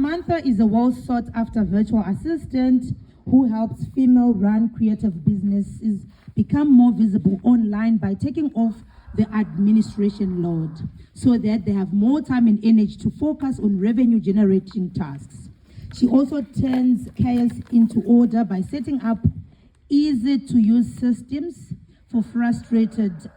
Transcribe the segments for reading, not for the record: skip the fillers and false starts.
Samantha is a well-sought-after virtual assistant who helps female-run creative businesses become more visible online by taking off the administration load so that they have more time and energy to focus on revenue-generating tasks. She also turns chaos into order by setting up easy-to-use systems for frustrated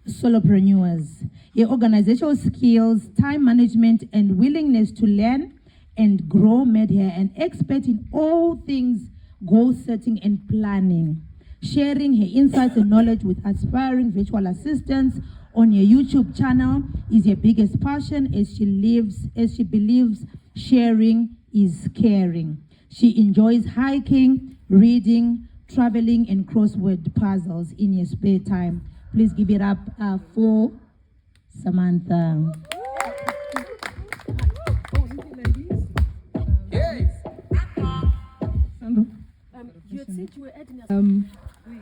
solopreneurs. Her organizational skills, time management, and willingness to learn and grow made her an expert in all things goal setting and planning. Sharing her insights and knowledge with aspiring virtual assistants on her YouTube channel is her biggest passion, as she believes sharing is caring. She enjoys hiking, reading, traveling, and crossword puzzles in her spare time. Please give it up for Samantha.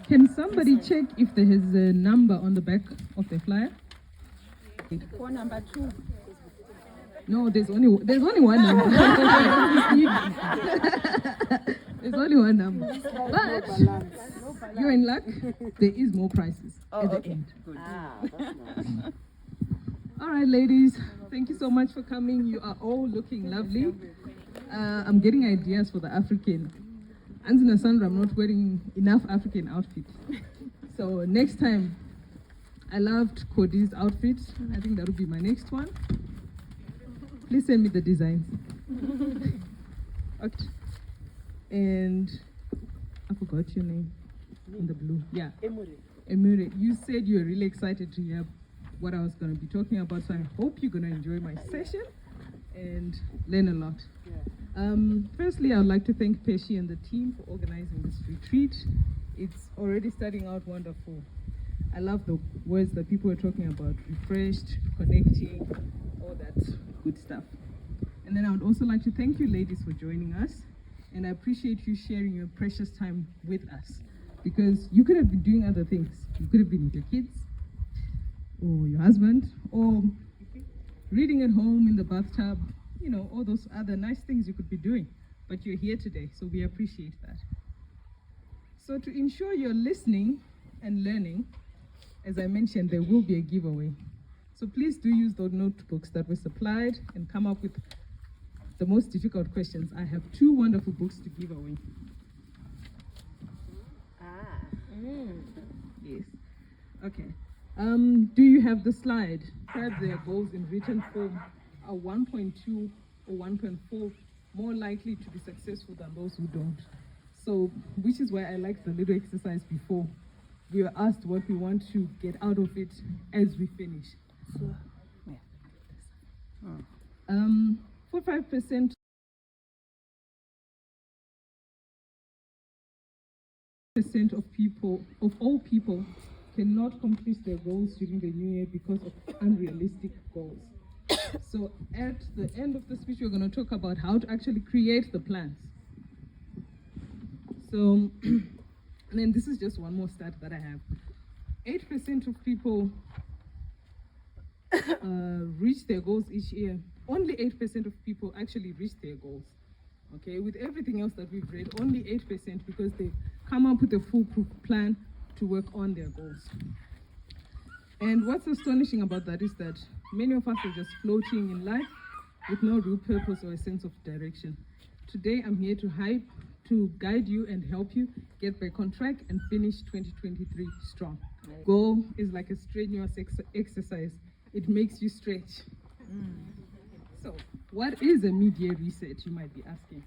Can somebody check if there is a number on the back of the flyer? For number 2. No, there's only one number. There's only one number. But you're in luck. There is more prizes at the end. Good. That's nice. All right, ladies. Thank you so much for coming. You are all looking lovely. I'm getting ideas for the African. Anzina Sandra, I'm not wearing enough African outfit. So next time, I loved Cody's outfit. I think that will be my next one. Please send me the designs. Okay. And I forgot your name in the blue. Yeah. Emure. You said you were really excited to hear what I was going to be talking about, so I hope you're going to enjoy my session and learn a lot. Firstly, I would like to thank Peshi and the team for organizing this retreat. It's already starting out wonderful. I love the words that people are talking about: refreshed, connecting, all that good stuff. And then I would also like to thank you ladies for joining us, and I appreciate you sharing your precious time with us, because you could have been doing other things. You could have been with your kids or your husband, or reading at home in the bathtub, you know, all those other nice things you could be doing, but you're here today, so we appreciate that. So to ensure you're listening and learning, as I mentioned, there will be a giveaway. So please do use those notebooks that were supplied and come up with the most difficult questions. I have 2 wonderful books to give away. Yes. Okay. Do you have the slide? Perhaps their goals in written form are 1.2 or 1.4 more likely to be successful than those who don't. So, which is why I liked the little exercise before. We were asked what we want to get out of it as we finish. So, yeah. 45% of all people cannot complete their goals during the new year because of unrealistic goals. So at the end of the speech, we're going to talk about how to actually create the plans. So, and then this is just one more stat that I have. 8% of people reach their goals each year. Only 8% of people actually reach their goals. Okay, with everything else that we've read, only 8% because they come up with a foolproof plan to work on their goals. And what's astonishing about that is that many of us are just floating in life with no real purpose or a sense of direction. Today, I'm here to guide you and help you get back on track and finish 2023 strong. Goal is like a strenuous exercise. It makes you stretch. So, what is a mid-year reset, you might be asking?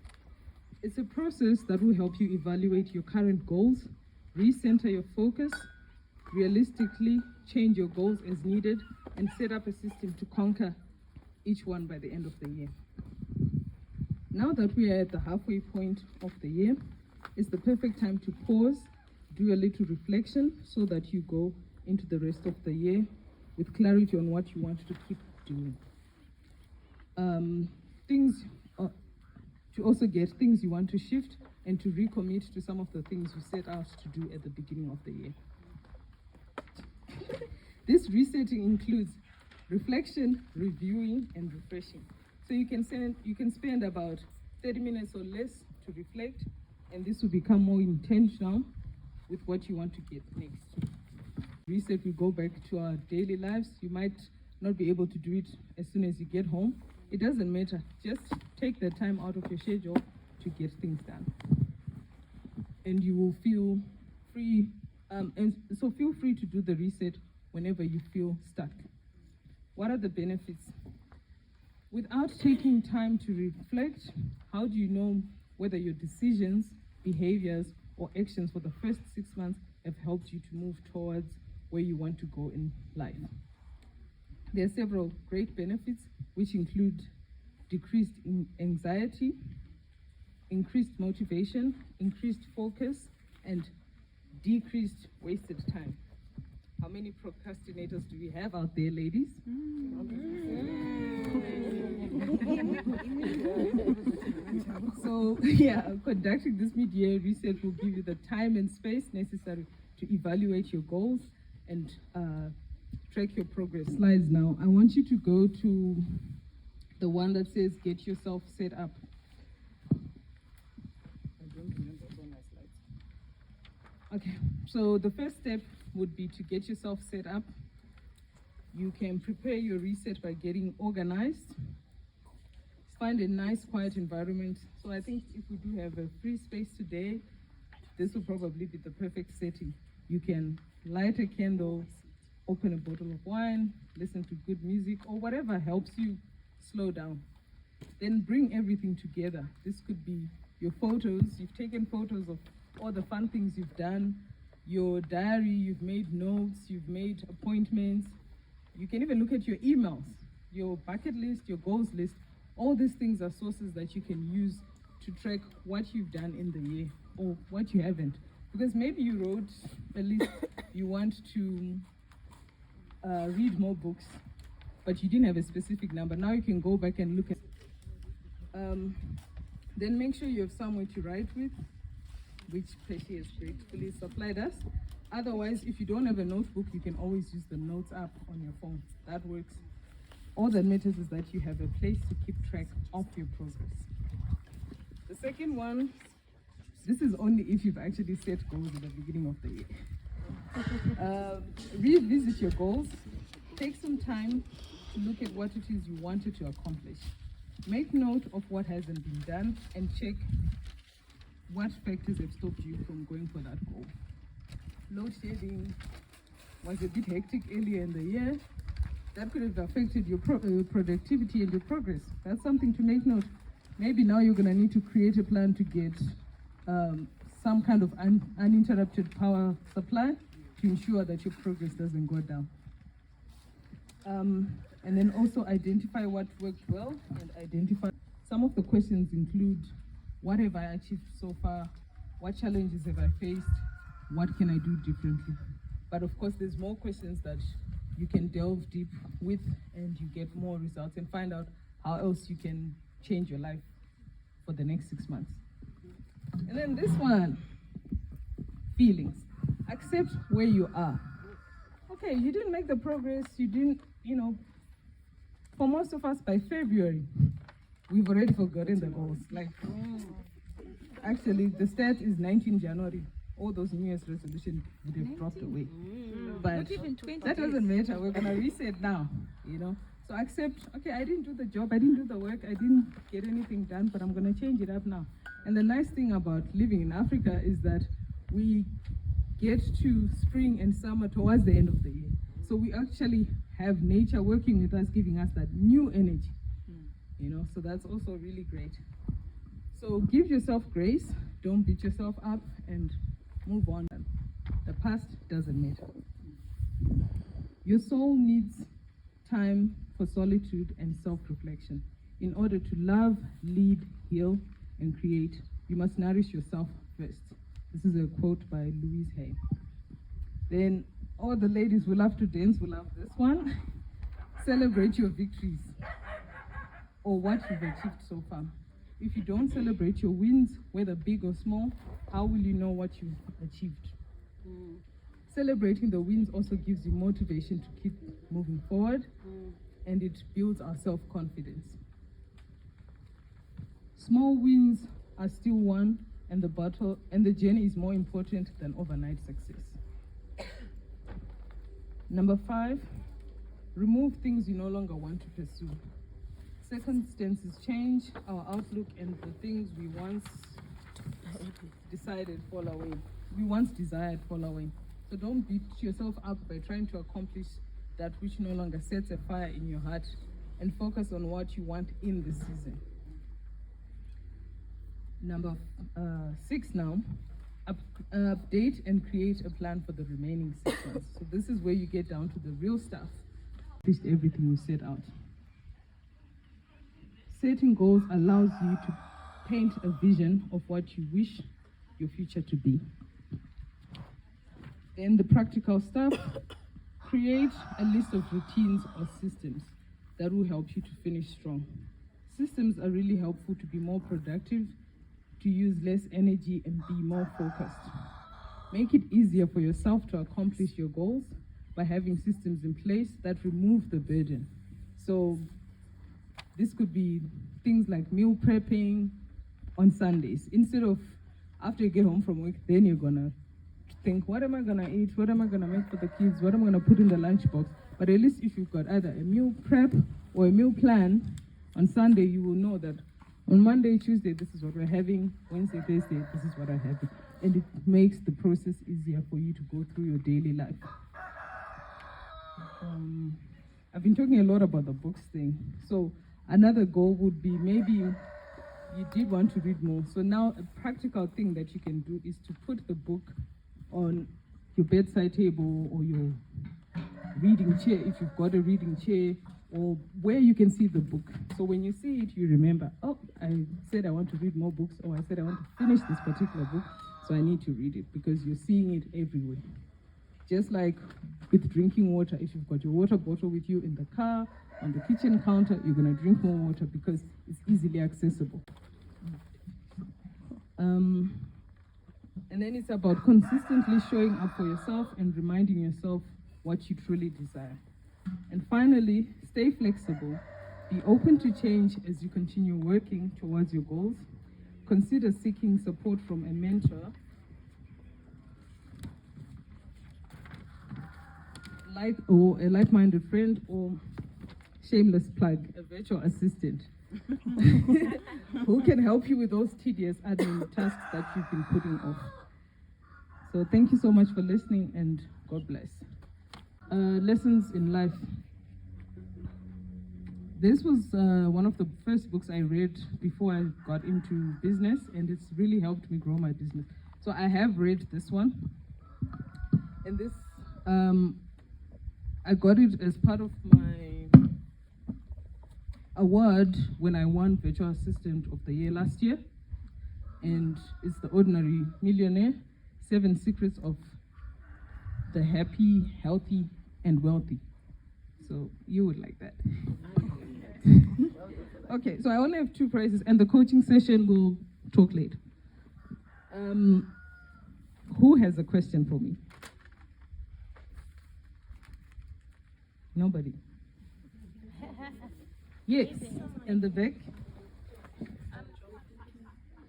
It's a process that will help you evaluate your current goals, recenter your focus, realistically change your goals as needed, and set up a system to conquer each one by the end of the year. Now that we are at the halfway point of the year, it's the perfect time to pause, do a little reflection so that you go into the rest of the year with clarity on what you want to keep doing. To also get things you want to shift and to recommit to some of the things you set out to do at the beginning of the year. This resetting includes reflection, reviewing, and refreshing. So you can spend about 30 minutes or less to reflect, and this will become more intentional with what you want to get next. Reset will go back to our daily lives. You might not be able to do it as soon as you get home. It doesn't matter. Just take the time out of your schedule to get things done. And you will feel free. And so feel free to do the reset whenever you feel stuck. What are the benefits? Without taking time to reflect, how do you know whether your decisions, behaviors, or actions for the first 6 months have helped you to move towards where you want to go in life? There are several great benefits, which include decreased anxiety, increased motivation, increased focus, and decreased wasted time. How many procrastinators do we have out there, ladies? So, conducting this mid-year reset will give you the time and space necessary to evaluate your goals and track your progress. Slides now. I want you to go to the one that says get yourself set up. I don't remember all my slides. Okay, so the first step would be to get yourself set up. You can prepare your reset by getting organized. Find a nice quiet environment. So I think if we do have a free space today, this will probably be the perfect setting. You can light a candle, open a bottle of wine, listen to good music, or whatever helps you slow down. Then bring everything together. This could be your photos. You've taken photos of all the fun things you've done, your diary, you've made notes, you've made appointments. You can even look at your emails, your bucket list, your goals list. All these things are sources that you can use to track what you've done in the year or what you haven't. Because maybe you wrote a list, you want to read more books, but you didn't have a specific number. Now you can go back and look at then make sure you have somewhere to write with, which Pesci has gratefully supplied us. Otherwise, if you don't have a notebook, you can always use the notes app on your phone. That works. All that matters is that you have a place to keep track of your progress. The second one, this is only if you've actually set goals at the beginning of the year. Revisit your goals. Take some time to look at what it is you wanted to accomplish. Make note of what hasn't been done and check what factors have stopped you from going for that goal. Load shedding was a bit hectic earlier in the year. That could have affected your productivity and your progress. That's something to make note. Maybe now you're going to need to create a plan to get some kind of uninterrupted power supply to ensure that your progress doesn't go down. And then also identify what worked well and identify. Some of the questions include, what have I achieved so far? What challenges have I faced? What can I do differently? But of course, there's more questions that you can delve deep with and you get more results and find out how else you can change your life for the next 6 months. And then this one, feelings. Accept where you are. Okay, you didn't make the progress, you didn't, for most of us by February, we've already forgotten the goals. Like, actually, the stat is 19 January. All those New Year's resolutions would have dropped away. But that doesn't matter. We're going to reset now, So accept, okay, I didn't do the job, I didn't do the work, I didn't get anything done, but I'm going to change it up now. And the nice thing about living in Africa is that we get to spring and summer towards the end of the year. So we actually have nature working with us, giving us that new energy, so that's also really great. So give yourself grace, don't beat yourself up, and move on. The past doesn't matter. Your soul needs time for solitude and self-reflection. In order to love, lead, heal, and create, you must nourish yourself first. This is a quote by Louise Hay. Then all the ladies who love to dance will love this one. Celebrate your victories or what you've achieved so far. If you don't celebrate your wins, whether big or small, how will you know what you've achieved? Celebrating the wins also gives you motivation to keep moving forward, and it builds our self-confidence. Small wins are still won, and the journey is more important than overnight success. Number 5, remove things you no longer want to pursue. Circumstances change, our outlook and the things we once desired fall away. So don't beat yourself up by trying to accomplish that which no longer sets a fire in your heart, and focus on what you want in the season. Number 6 now, update and create a plan for the remaining 6 months. So this is where you get down to the real stuff. List everything you set out. Setting goals allows you to paint a vision of what you wish your future to be. Then the practical stuff, create a list of routines or systems that will help you to finish strong. Systems are really helpful to be more productive, to use less energy and be more focused. Make it easier for yourself to accomplish your goals by having systems in place that remove the burden. So this could be things like meal prepping on Sundays. Instead of after you get home from work, then you're gonna think, what am I gonna eat? What am I gonna make for the kids? What am I gonna put in the lunchbox? But at least if you've got either a meal prep or a meal plan on Sunday, you will know that on Monday, Tuesday, this is what we're having. Wednesday, Thursday, this is what I'm having. And it makes the process easier for you to go through your daily life. I've been talking a lot about the books thing. So another goal would be maybe you did want to read more. So now a practical thing that you can do is to put the book on your bedside table or your reading chair, if you've got a reading chair, or where you can see the book. So when you see it, you remember, oh, I said I want to read more books, or I said I want to finish this particular book, so I need to read it, because you're seeing it everywhere. Just like with drinking water, if you've got your water bottle with you in the car, on the kitchen counter, you're gonna drink more water because it's easily accessible. And then it's about consistently showing up for yourself and reminding yourself what you truly desire. And finally, stay flexible. Be open to change as you continue working towards your goals. Consider seeking support from a mentor, or a like-minded friend, or shameless plug, a virtual assistant who can help you with those tedious admin tasks that you've been putting off. So thank you so much for listening, and God bless. Lessons in life. This was one of the first books I read before I got into business, and it's really helped me grow my business. So I have read this one, and this I got it as part of my award when I won Virtual Assistant of the Year last year, and it's The Ordinary Millionaire, 7 Secrets of the Happy, Healthy, and Wealthy. So you would like that. Okay, so I only have 2 prizes, and the coaching session will talk later. Who has a question for me? Nobody. Yes, in the back.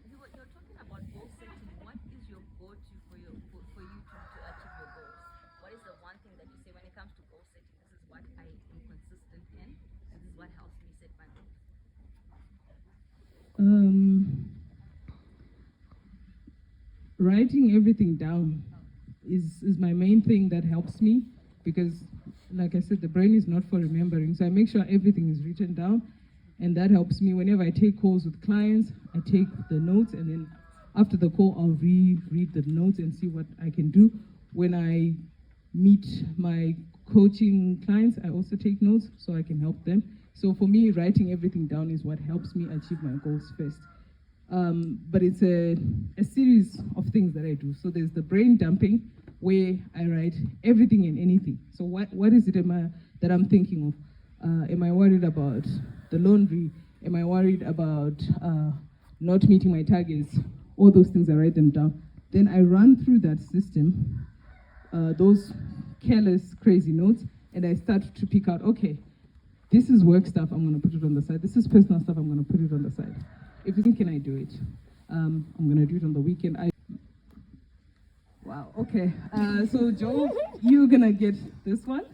You're talking about goal setting. What is your go-to for you to achieve your goals? What is the one thing that you say when it comes to goal setting? This is what I am consistent in, and this is what helps me set my goals. Writing everything down is my main thing that helps me, because like I said, the brain is not for remembering. So I make sure everything is written down, and that helps me. Whenever I take calls with clients, I take the notes, and then after the call, I'll read the notes and see what I can do. When I meet my coaching clients, I also take notes so I can help them. So for me, writing everything down is what helps me achieve my goals first. But it's a series of things that I do. So there's the brain dumping, where I write everything and anything. So what is it that I'm thinking of? Am I worried about the laundry? Am I worried about not meeting my targets? All those things, I write them down. Then I run through that system, those careless, crazy notes, and I start to pick out, okay, this is work stuff, I'm gonna put it on the side. This is personal stuff, I'm gonna put it on the side. if you think, can I do it? I'm gonna do it on the weekend. Wow, okay. So Joe, you're gonna get this one.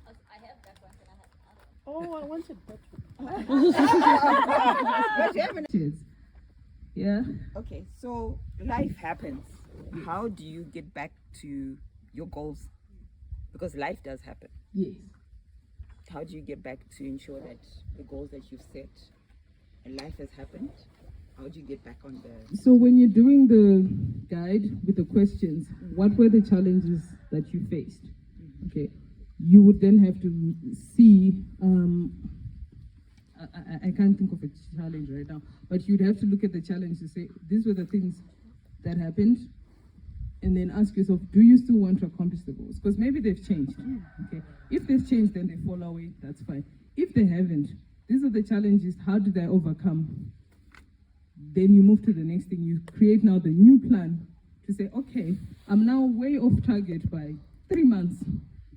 I have that one, and I have another. Oh, I wanted that one. Cheers. Yeah. Okay, so life happens. How do you get back to your goals? Because life does happen. Yes. How do you get back to ensure that the goals that you've set and life has happened? How do you get back on the... So when you're doing the guide with the questions, what were the challenges that you faced? Okay. You would then have to see, I can't think of a challenge right now, but you'd have to look at the challenge to say, these were the things that happened, and then ask yourself, do you still want to accomplish the goals? Because maybe they've changed. Okay. If they've changed, then they fall away, that's fine. If they haven't, these are the challenges, how did I overcome? Then you move to the next thing. You create now the new plan to say, okay, I'm now way off target by 3 months,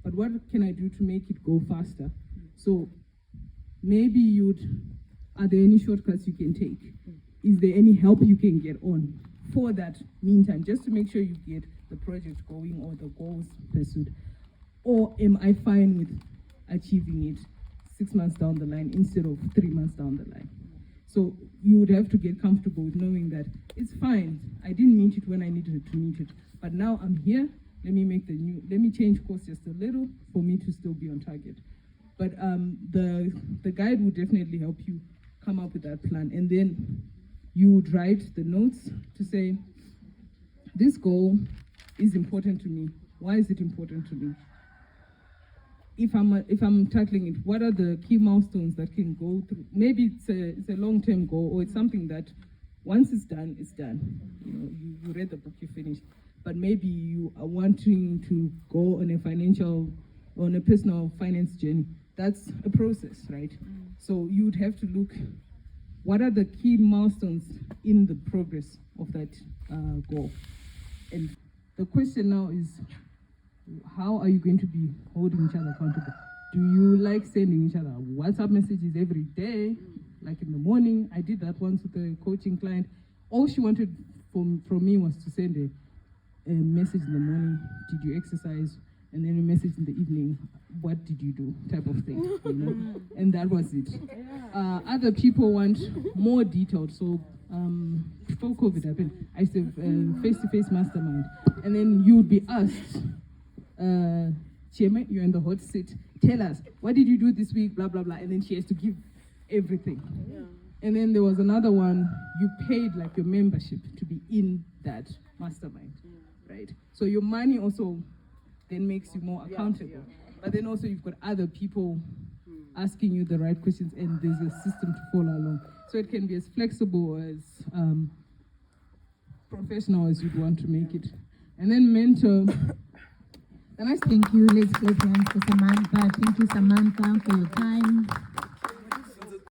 but what can I do to make it go faster? So maybe are there any shortcuts you can take? Is there any help you can get on for that meantime, just to make sure you get the project going or the goals pursued? Or am I fine with achieving it 6 months down the line instead of 3 months down the line? So you would have to get comfortable with knowing that it's fine. I didn't meet it when I needed to meet it, but now I'm here. Let me change course just a little for me to still be on target. But the guide will definitely help you come up with that plan, and then you would write the notes to say, this goal is important to me. Why is it important to me? If I'm tackling it, what are the key milestones that can go through? Maybe it's a long-term goal, or it's something that once it's done, it's done. You know, you read the book, you finished. But maybe you are wanting to go on a personal finance journey. That's a process, right? So you would have to look, what are the key milestones in the progress of that goal? And the question now is, how are you going to be holding each other accountable? Do you like sending each other WhatsApp messages every day, like in the morning? I did that once with a coaching client. All she wanted from me was to send a message in the morning, did you exercise? And then a message in the evening, what did you do, type of thing, you know? And that was it. Other people want more detailed. So before COVID happened, I used to have face-to-face mastermind. And then you would be asked, Chairman, you're in the hot seat. Tell us, what did you do this week, blah, blah, blah. And then she has to give everything. Yeah. And then there was another one, you paid like your membership to be in that mastermind, right? So your money also then makes you more accountable. But then also you've got other people asking you the right questions, and there's a system to follow along. So it can be as flexible, as professional as you'd want to make it. And then mentor. Thank you. Let's clap hands for Samantha. Thank you, Samantha, for your time.